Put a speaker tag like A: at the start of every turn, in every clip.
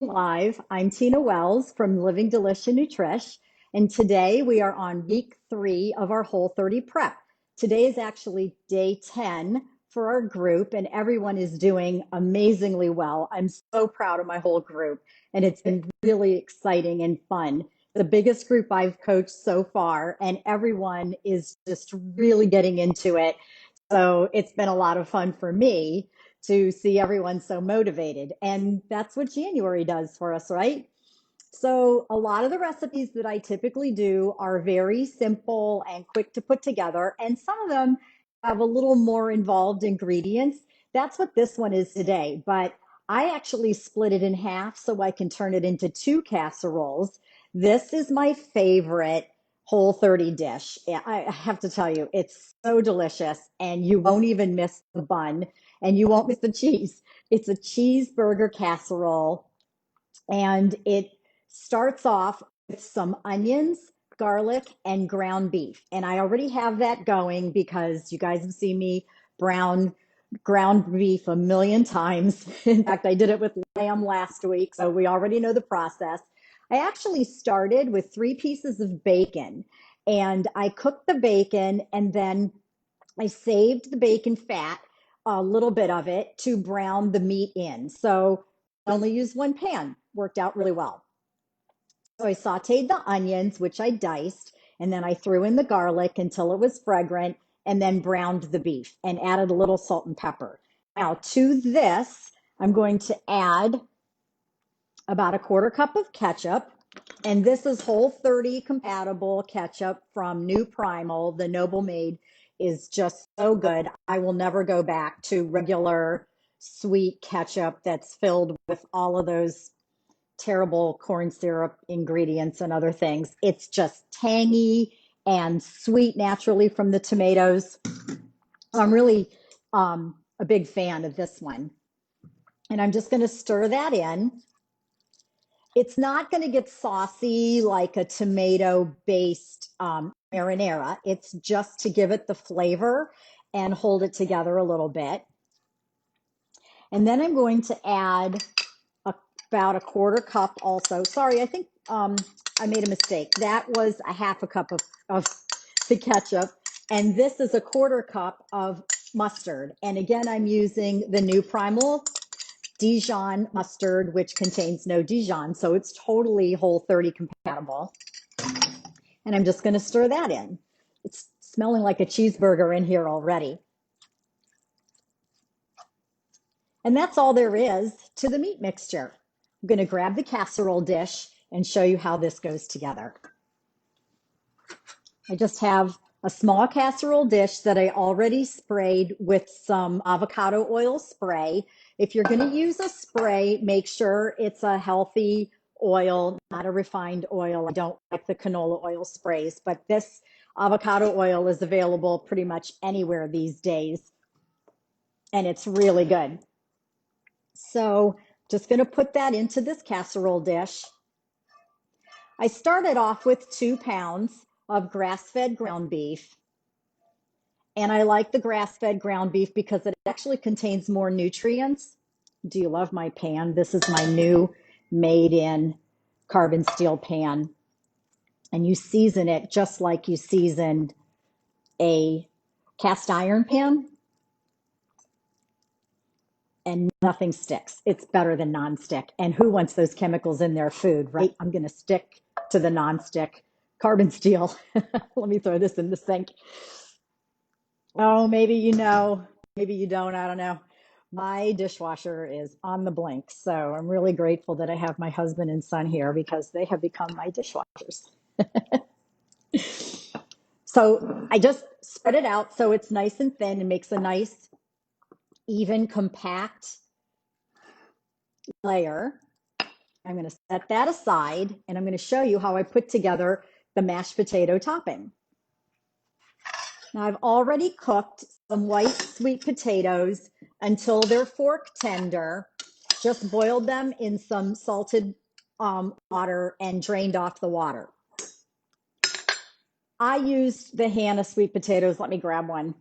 A: Live. I'm Tina Wells from Living Delicious Nutrish, and today we are on week 3 of our Whole30 Prep. Today is actually day 10 for our group, and everyone is doing amazingly well. I'm so proud of my whole group, and it's been really exciting and fun. The biggest group I've coached so far, and everyone is just really getting into it. So it's been a lot of fun for me to see everyone so motivated. And that's what January does for us, right? So a lot of the recipes that I typically do are very simple and quick to put together. And some of them have a little more involved ingredients. That's what this one is today. But I actually split it in half so I can turn it into 2 casseroles. This is my favorite Whole30 dish. I have to tell you, it's so delicious and you won't even miss the bun and you won't miss the cheese. It's a cheeseburger casserole and it starts off with some onions, garlic, and ground beef. And I already have that going because you guys have seen me brown ground beef a million times. In fact, I did it with lamb last week, so we already know the process. I actually started with 3 pieces of bacon and I cooked the bacon and then I saved the bacon fat, a little bit of it, to brown the meat in. So I only used one pan, worked out really well. So I sauteed the onions, which I diced, and then I threw in the garlic until it was fragrant, and then browned the beef and added a little salt and pepper. Now, to this, I'm going to add about a 1/4 cup of ketchup. And this is Whole30 compatible ketchup from New Primal. The Noble Made is just so good. I will never go back to regular sweet ketchup that's filled with all of those terrible corn syrup ingredients and other things. It's just tangy and sweet naturally from the tomatoes. I'm really a big fan of this one. And I'm just going to stir that in. It's not going to get saucy like a tomato based marinara. It's just to give it the flavor and hold it together a little bit. And then I'm going to add about a 1/4 cup also. Sorry, I think I made a mistake. That was a 1/2 cup of the ketchup. And this is a 1/4 cup of mustard. And again, I'm using the New Primal Dijon mustard, which contains no Dijon. So it's totally Whole30 compatible. And I'm just going to stir that in. It's smelling like a cheeseburger in here already. And that's all there is to the meat mixture. I'm going to grab the casserole dish and show you how this goes together. I just have a small casserole dish that I already sprayed with some avocado oil spray. If you're going to use a spray, make sure it's a healthy oil, not a refined oil. I don't like the canola oil sprays, but this avocado oil is available pretty much anywhere these days, and it's really good. So just going to put that into this casserole dish. I started off with 2 pounds of grass-fed ground beef. And I like the grass-fed ground beef because it actually contains more nutrients. Do you love my pan? This is my new made-in carbon steel pan. And you season it just like you seasoned a cast iron pan, and nothing sticks. It's better than nonstick. And who wants those chemicals in their food, right? I'm going to stick to the nonstick carbon steel. Let me throw this in the sink. Oh, maybe you know, maybe you don't, I don't know. My dishwasher is on the blink, so I'm really grateful that I have my husband and son here because they have become my dishwashers. So I just spread it out so it's nice and thin and makes a nice, even, compact layer. I'm going to set that aside and I'm going to show you how I put together the mashed potato topping. Now I've already cooked some white sweet potatoes until they're fork tender. Just boiled them in some salted water and drained off the water. I used the Hannah sweet potatoes. Let me grab one.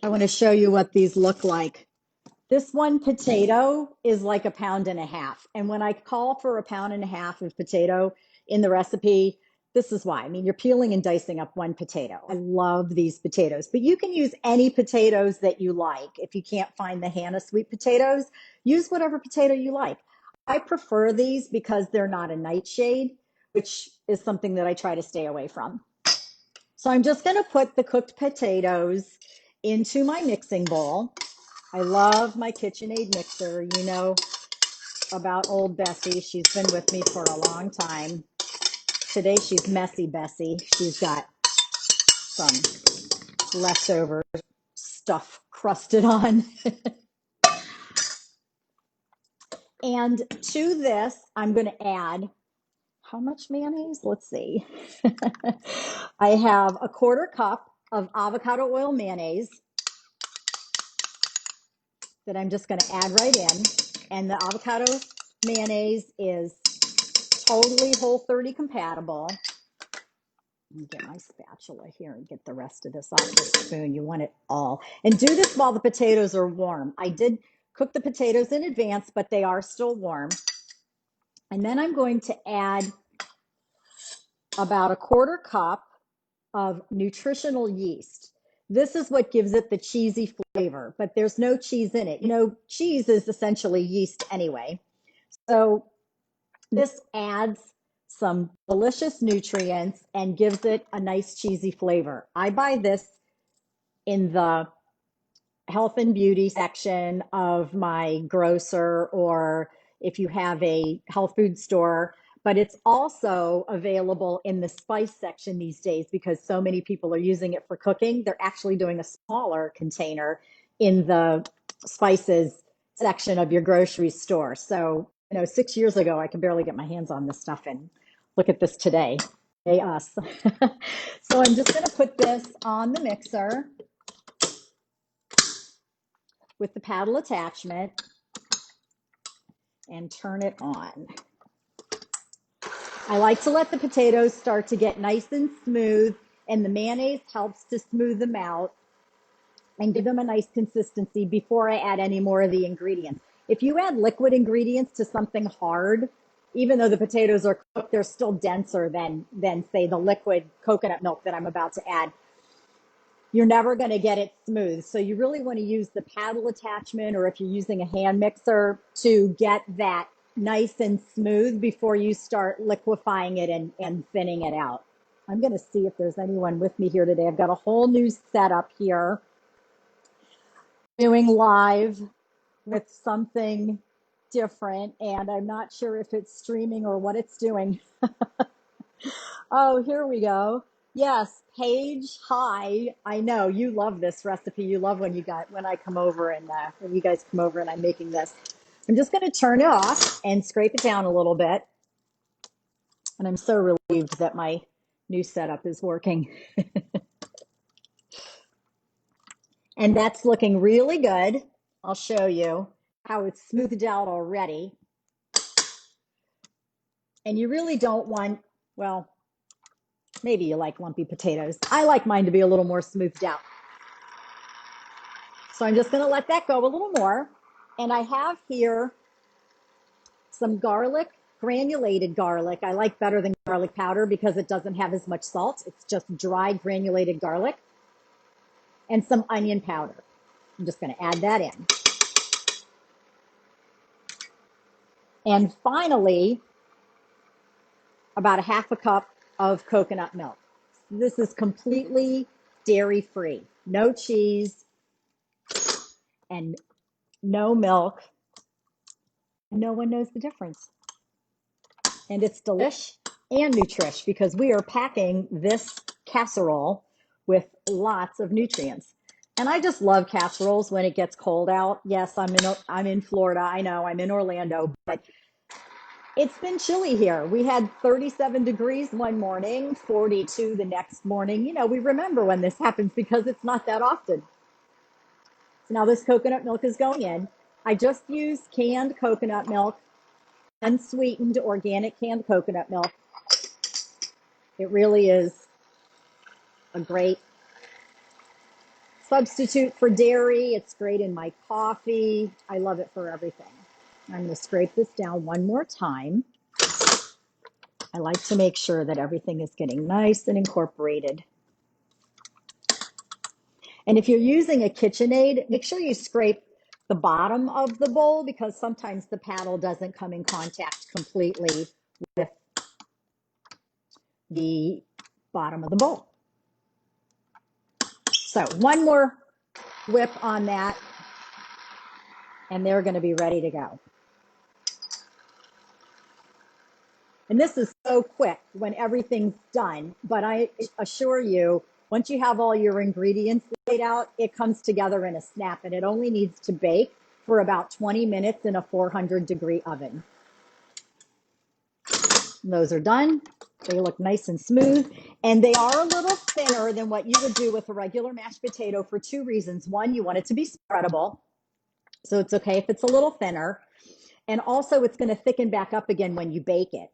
A: I want to show you what these look like. This one potato is like a pound and a half. And when I call for a pound and a half of potato in the recipe, this is why. I mean, you're peeling and dicing up one potato. I love these potatoes, but you can use any potatoes that you like. If you can't find the Hannah sweet potatoes, use whatever potato you like. I prefer these because they're not a nightshade, which is something that I try to stay away from. So I'm just going to put the cooked potatoes into my mixing bowl. I love my KitchenAid mixer. You know about old Bessie. She's been with me for a long time. Today she's messy Bessie. She's got some leftover stuff crusted on. And to this, I'm going to add how much mayonnaise? Let's see. I have a quarter cup of avocado oil mayonnaise that I'm just going to add right in. And the avocado mayonnaise is totally Whole30 compatible. Let me get my spatula here and get the rest of this off the spoon. You want it all. And do this while the potatoes are warm. I did cook the potatoes in advance, but they are still warm. And then I'm going to add about a quarter cup of nutritional yeast. This is what gives it the cheesy flavor, but there's no cheese in it. You know, cheese is essentially yeast anyway. So this adds some delicious nutrients and gives it a nice cheesy flavor. I buy this in the health and beauty section of my grocer, or if you have a health food store, but it's also available in the spice section these days because so many people are using it for cooking. They're actually doing a smaller container in the spices section of your grocery store. So, you know, 6 years ago, I could barely get my hands on this stuff, and look at this today. Hey, us. So I'm just going to put this on the mixer with the paddle attachment and turn it on. I like to let the potatoes start to get nice and smooth, and the mayonnaise helps to smooth them out and give them a nice consistency before I add any more of the ingredients. If you add liquid ingredients to something hard, even though the potatoes are cooked, they're still denser than say the liquid coconut milk that I'm about to add. You're never going to get it smooth. So you really want to use the paddle attachment, or if you're using a hand mixer, to get that nice and smooth before you start liquefying it and thinning it out. I'm going to see if there's anyone with me here today. I've got a whole new setup here, doing live with something different, and I'm not sure if it's streaming or what it's doing. Oh, here we go. Yes, Paige, hi. I know you love this recipe. You love when I come over and when you guys come over and I'm making this. I'm just going to turn it off and scrape it down a little bit. And I'm so relieved that my new setup is working. And that's looking really good. I'll show you how it's smoothed out already. And you really don't want, well, maybe you like lumpy potatoes. I like mine to be a little more smoothed out. So I'm just going to let that go a little more. And I have here some garlic, granulated garlic. I like better than garlic powder because it doesn't have as much salt. It's just dry granulated garlic, and some onion powder. I'm just going to add that in. And finally, about a half a cup of coconut milk. This is completely dairy-free, no cheese and no milk. No one knows the difference. And it's delish and nutrish because we are packing this casserole with lots of nutrients. And I just love casseroles when it gets cold out. Yes, I'm in Florida. I know I'm in Orlando, but it's been chilly here. We had 37 degrees one morning, 42 the next morning. You know, we remember when this happens because it's not that often. So now this coconut milk is going in. I just used canned coconut milk, unsweetened organic canned coconut milk. It really is a great substitute for dairy. It's great in my coffee. I love it for everything. I'm going to scrape this down one more time. I like to make sure that everything is getting nice and incorporated. And if you're using a KitchenAid, make sure you scrape the bottom of the bowl because sometimes the paddle doesn't come in contact completely with the bottom of the bowl. So one more whip on that, and they're going to be ready to go. And this is so quick when everything's done, but I assure you, once you have all your ingredients laid out, it comes together in a snap, and it only needs to bake for about 20 minutes in a 400-degree oven. And those are done. They look nice and smooth, and they are a little thinner than what you would do with a regular mashed potato for two reasons. One, you want it to be spreadable, so it's okay if it's a little thinner, and also it's going to thicken back up again when you bake it.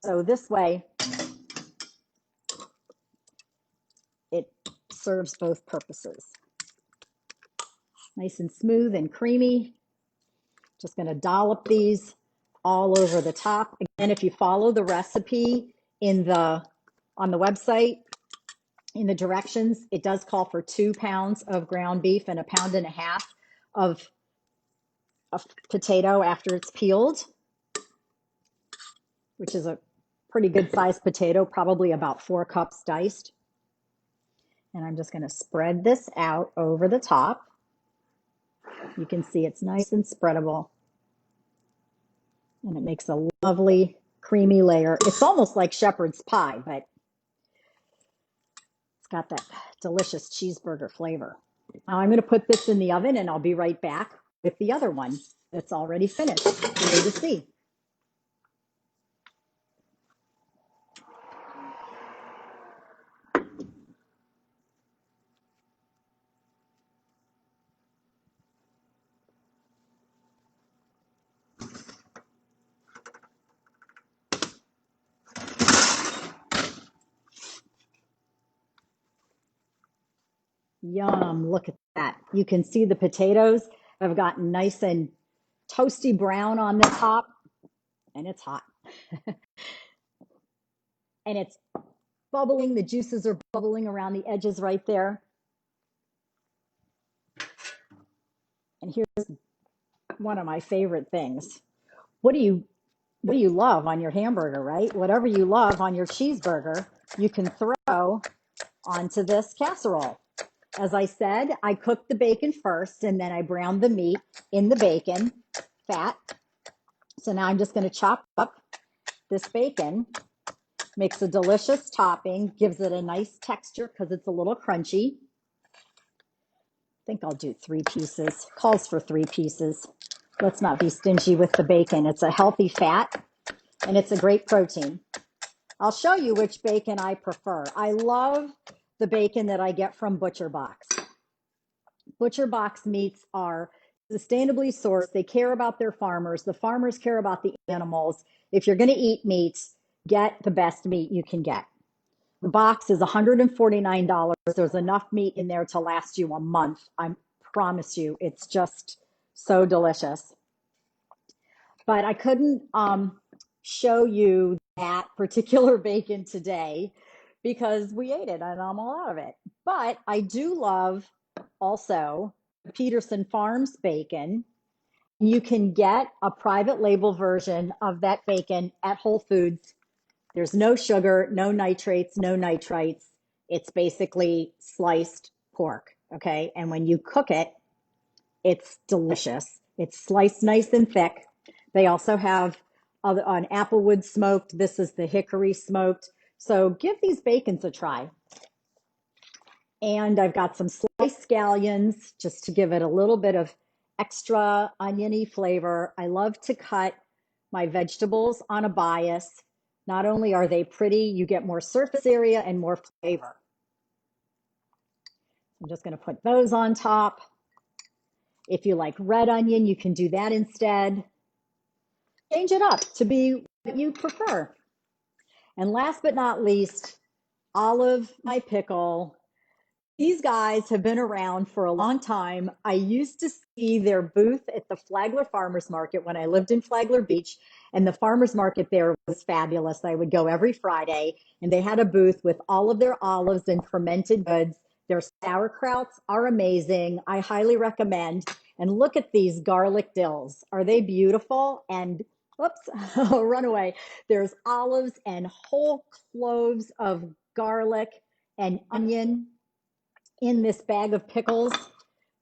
A: So this way, it serves both purposes. Nice and smooth and creamy. Just going to dollop these all over the top. Again, if you follow the recipe on the website, in the directions, it does call for 2 pounds of ground beef and 1.5 pounds of potato after it's peeled, which is a pretty good sized potato, probably about 4 cups diced. And I'm just going to spread this out over the top. You can see it's nice and spreadable. And it makes a lovely creamy layer. It's almost like shepherd's pie, but it's got that delicious cheeseburger flavor. Now I'm going to put this in the oven and I'll be right back with the other one that's already finished for you to see. Yum, look at that. You can see the potatoes have gotten nice and toasty brown on the top, and it's hot. And it's bubbling, the juices are bubbling around the edges right there. And here's one of my favorite things. What do you love on your hamburger, right? Whatever you love on your cheeseburger, you can throw onto this casserole. As I said, I cooked the bacon first and then I browned the meat in the bacon fat. So now I'm just going to chop up this bacon, makes a delicious topping, gives it a nice texture because it's a little crunchy. I think I'll do 3 pieces. Calls for 3 pieces. Let's not be stingy with the bacon. It's a healthy fat and it's a great protein. I'll show you which bacon I prefer. I love the bacon that I get from Butcher Box. Butcher Box meats are sustainably sourced. They care about their farmers. The farmers care about the animals. If you're going to eat meats, get the best meat you can get. The box is $149. There's enough meat in there to last you a month. I promise you, it's just so delicious. But I couldn't show you that particular bacon today because we ate it and I'm all out of it. But I do love also Peterson Farms bacon. You can get a private label version of that bacon at Whole Foods. There's no sugar, no nitrates, no nitrites. It's basically sliced pork, okay? And when you cook it, it's delicious. It's sliced nice and thick. They also have an applewood smoked. This is the hickory smoked. So give these bacons a try. And I've got some sliced scallions just to give it a little bit of extra oniony flavor. I love to cut my vegetables on a bias. Not only are they pretty, you get more surface area and more flavor. I'm just going to put those on top. If you like red onion, you can do that instead. Change it up to be what you prefer. And last but not least, olive, my pickle. These guys have been around for a long time. I used to see their booth at the Flagler Farmers Market when I lived in Flagler Beach, and the farmers market there was fabulous. I would go every Friday, and they had a booth with all of their olives and fermented goods. Their sauerkrauts are amazing. I highly recommend. And look at these garlic dills. Are they beautiful? And whoops, run away. There's olives and whole cloves of garlic and onion in this bag of pickles.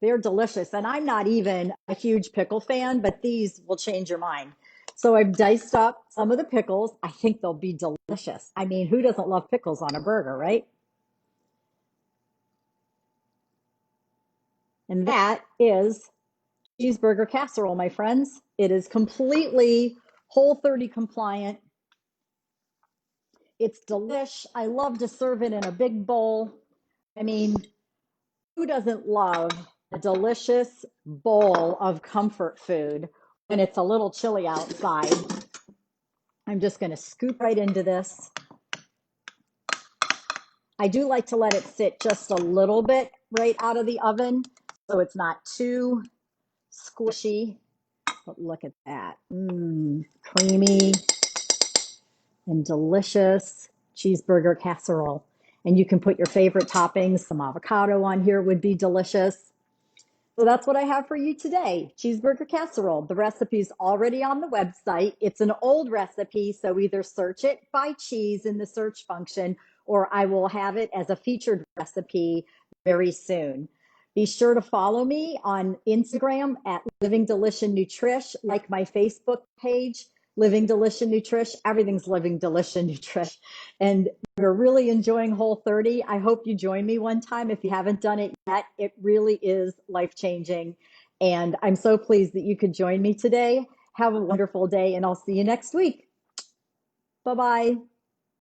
A: They're delicious. And I'm not even a huge pickle fan, but these will change your mind. So I've diced up some of the pickles. I think they'll be delicious. I mean, who doesn't love pickles on a burger, right? And that is cheeseburger casserole, my friends. It is completely Whole30 compliant. It's delish. I love to serve it in a big bowl. I mean, who doesn't love a delicious bowl of comfort food when it's a little chilly outside? I'm just going to scoop right into this. I do like to let it sit just a little bit right out of the oven so it's not too squishy. But look at that. Creamy and delicious cheeseburger casserole. And you can put your favorite toppings. Some avocado on here would be delicious. So that's what I have for you today, cheeseburger casserole. The recipe's already on the website. It's an old recipe, so either search it by cheese in the search function, or I will have it as a featured recipe very soon. Be sure to follow me on Instagram at Living Delish and Nutrish, like my Facebook page, Living Delish and Nutrish. Everything's Living Delish and Nutrish. And we're really enjoying Whole30. I hope you join me one time if you haven't done it yet. It really is life-changing. And I'm so pleased that you could join me today. Have a wonderful day, and I'll see you next week. Bye-bye.